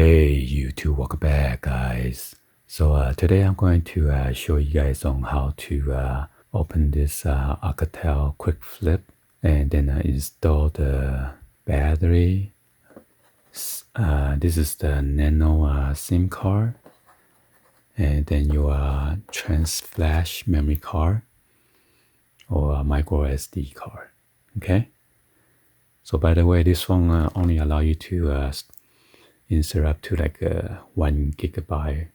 Hey YouTube, welcome back guys. So today I'm going to show you guys on how to open this ALCATEL QuickFlip and then install the battery. This is the NANO SIM card, and then your trans flash memory card or MicroSD card. Okay. So by the way, this one only allow you to insert up to like 1 gigabyte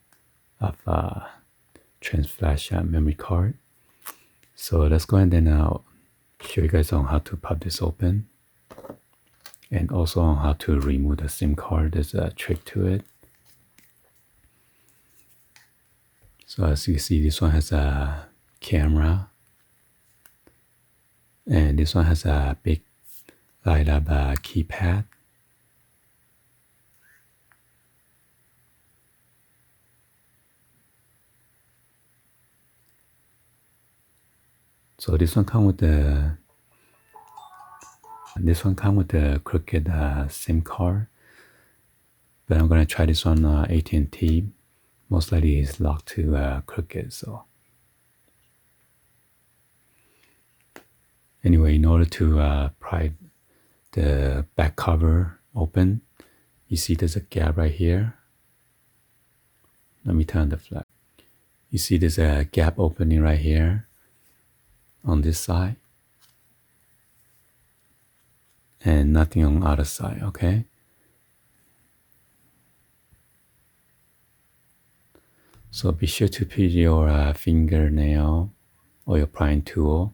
of trans flash memory card. So let's go ahead and show you guys on how to pop this open, and also on how to remove the SIM card. There's a trick to it. So as you see, this one has a camera, and this one has a big light up keypad. So this one come with the crooked SIM card, but I'm gonna try this on AT&T. Most likely it's locked to crooked. So anyway, in order to pry the back cover open, you see there's a gap right here. Let me turn the flap. You see there's a gap opening right here on this side, and nothing on the other side, okay? So be sure to put your fingernail or your prying tool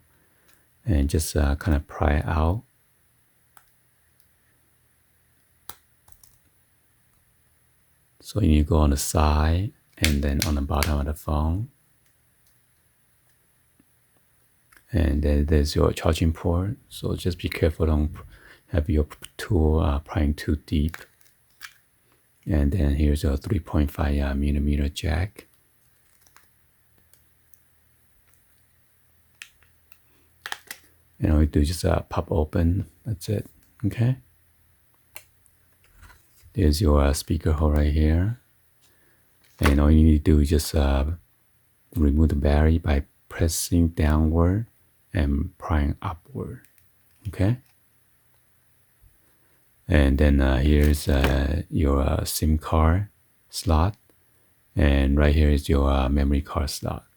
and just kind of pry out. So you go on the side and then on the bottom of the phone. And then there's your charging port. So just be careful, don't have your tool prying too deep. And then here's a 3.5 millimeter jack. And all you do is just pop open. That's it. Okay. There's your speaker hole right here. And all you need to do is just remove the battery by pressing downward and prying upward. Okay. And then here's your SIM card slot, and right here is your memory card slot.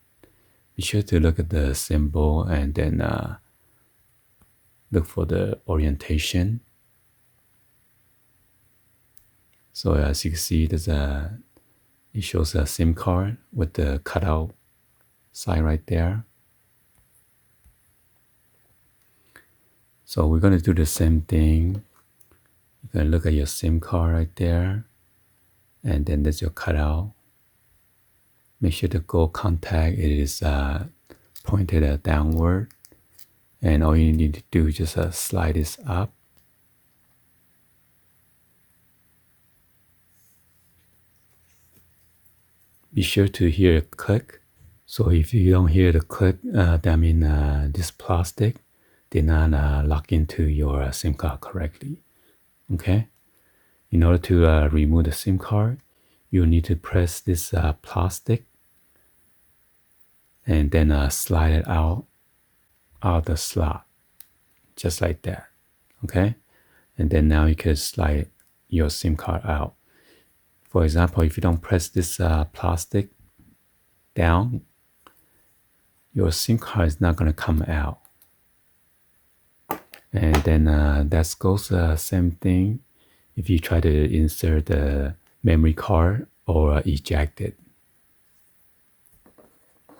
Be sure to look at the symbol and then look for the orientation. So as you can see, there's it shows a SIM card with the cutout side right there. So we're going to do the same thing. You're going to look at your SIM card right there, and then there's your cutout. Make sure the gold contact is pointed downward, and all you need to do is just slide this up. Be sure to hear a click. So if you don't hear the click, that means this plastic did not lock into your SIM card correctly. Okay. In order to remove the SIM card, you need to press this plastic and then slide it out of the slot, just like that. Okay. And then now you can slide your SIM card out. For example, if you don't press this plastic down, your SIM card is not going to come out. And then that goes the same thing if you try to insert the memory card or eject it.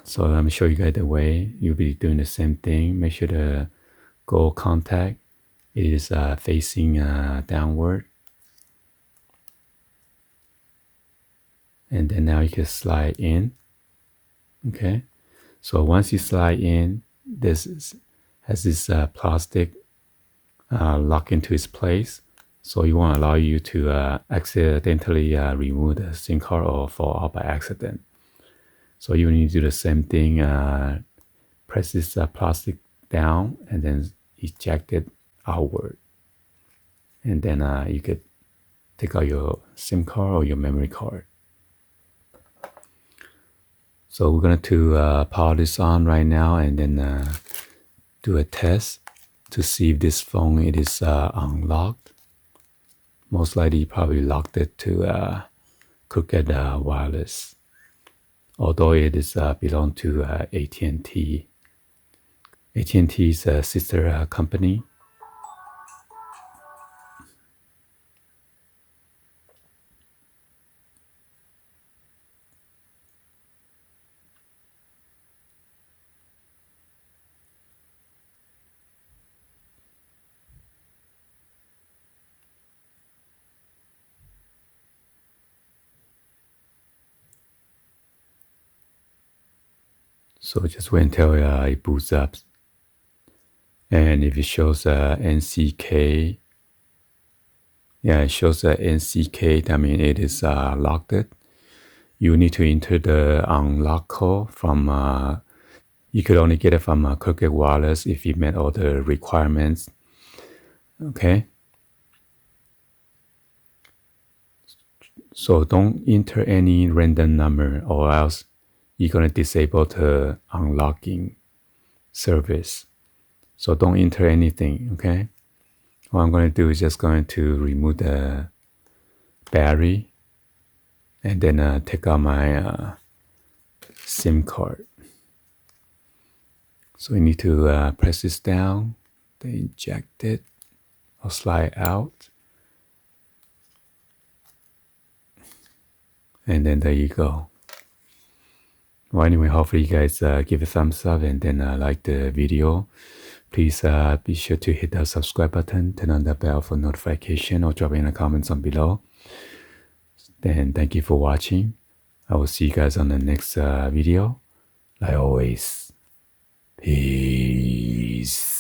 So let me show you guys the way. You'll be doing the same thing. Make sure the gold contact is facing downward. And then now you can slide in. Okay. So once you slide in, this has this plastic lock into its place. So it won't allow you to accidentally remove the SIM card or fall out by accident. So you need to do the same thing. Press this plastic down and then eject it outward. And then you could take out your SIM card or your memory card. So we're going to power this on right now and then do a test to see if this phone it is unlocked. Most likely probably locked it to Crooked Wireless, although it is belong to AT&T. AT&T is a sister company. So just wait until it boots up. And if it shows NCK, yeah, it shows NCK, that means it is locked. You need to enter the unlock code from, you could only get it from Crooked Wireless if you met all the requirements. Okay. So don't enter any random number or else you're going to disable the unlocking service. So don't enter anything, okay? What I'm going to do is just going to remove the battery and then take out my SIM card. So you need to press this down, then eject it or slide out. And then there you go. Well, anyway, hopefully you guys give a thumbs up and then like the video. Please be sure to hit the subscribe button, turn on the bell for notification, or drop in the comments on below. Then thank you for watching. I will see you guys on the next video. Like always, peace.